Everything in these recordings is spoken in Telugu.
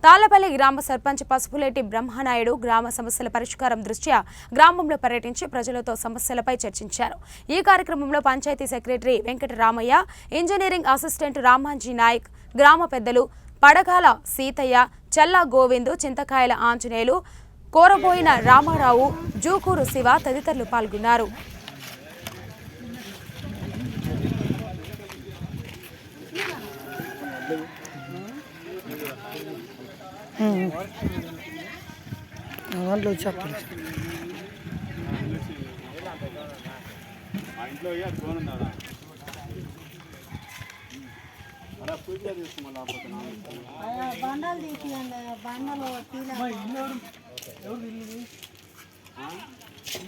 తాళ్లపల్లి గ్రామ సర్పంచ్ పసుపులేటి బ్రహ్మనాయుడు గ్రామ సమస్యల పరిష్కారం దృష్ట్యా గ్రామంలో పర్యటించి ప్రజలతో సమస్యలపై చర్చించారు. ఈ కార్యక్రమంలో panchayat secretary Venkataramayya, engineering assistant Ramanji Nayak, గ్రామ పెద్దలు పడగాల సీతయ్య, చల్లా గోవిందు, చింతకాయల ఆంజనేయులు, కోరబోయిన రామారావు, జూకూరు శివ తదితరులు పాల్గొన్నారు. బండలు తీసియండి, బండలు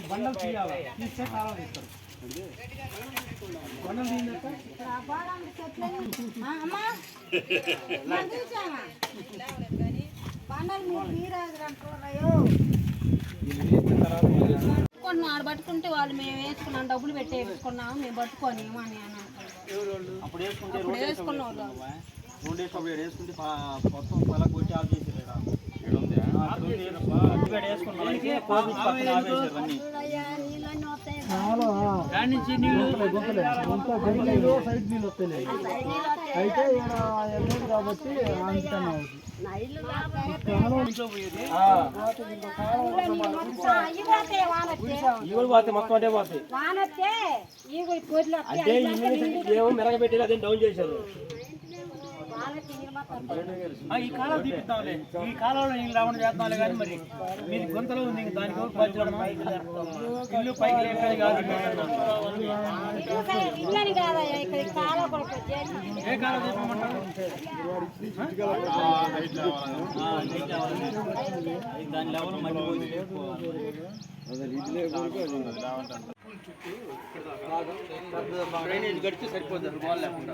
బండలు తీయాలి, తీస్తే కాలం తీస్తారు. బండలు ఆడ పట్టుకుంటే వాళ్ళు మేము వేసుకున్నాం, డబ్బులు పెట్టి వేసుకున్నాము, మేము పట్టుకొని అని అప్పుడు వేసుకున్నాం. మొత్తం పొలం కొట్టి ఆఫ్ చేసేది సైడ్ నీళ్ళు వస్తాయి. అయితే వెళ్ళదు కాబట్టి మొత్తం అంటే పోతాయి. అంటే ఏమో మెరగబెట్టేది అదే డౌన్ చేశారు. ఈ కాలం తీపిద్దాంలే, ఈ కాలంలో నీళ్ళు రావడం చేద్దాంలే. కానీ మరి మీరు గొంతలో ఉంది, దానికి ఇల్లు పైకి లేపేది కాదు. ఏ కాలం తీపమంటారు? దాని లెవెల్ డ్రైనేజ్ గడిచి సరిపోతుంది, గోల్ లేకుండా.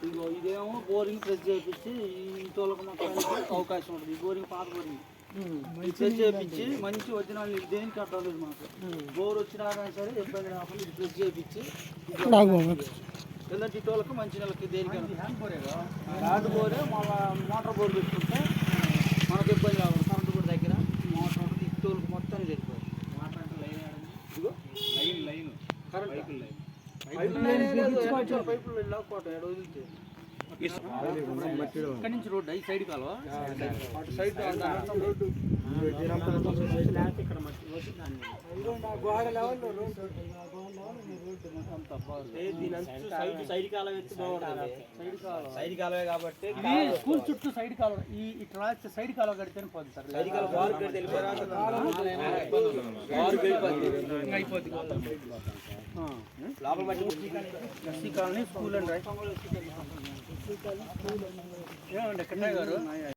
ఇదిగో ఇదేమో బోరింగ్ ప్రెస్ చేయించి ఇంట్లో అవకాశం ఉంటుంది. ఈ బోరింగ్ పాత బోరింగ్ ప్రెస్ చేయించి మంచి ఒరిజినల్ నీళ్ళు దేనికి కట్టలేదు మాకు. బోర్ వచ్చినా కానీ సరే ఇబ్బంది రాకుండా ఇది ప్రెస్ చేయించి ఎలాంటి టోళ్ళకి మంచి నెలకి దేనికైనా హ్యాండ్ బోరే మళ్ళీ మోటార్ బోర్ పెట్టుకుంటే మనకు ఇబ్బంది రావాలి. కరెంటు కూడా దగ్గర మోటార్ టోల్కి మొత్తాన్ని వెళ్ళిపోవాలి. లైన్ కరెంట్ పైపులు లేకపోవటం ఎడ వదిలితే ఇక్కడి నుంచి రోడ్డు ఈ సైడ్ కాలువ అటు సైడ్ రోడ్డు సైడ్ కాలువ ఎత్తి బాగుంటుంది. సైడ్ కాలువే కాబట్టి స్కూల్ చుట్టూ సైడ్ కాలువ ఇట్లా సైడ్ కాలువ కడితేనే పోతుంది సార్. సైడ్ కాలువ అయిపోతుంది. లోపల మధ్య కాలనీ స్కూల్ అండి ఏమండి కన్నయ్య గారు.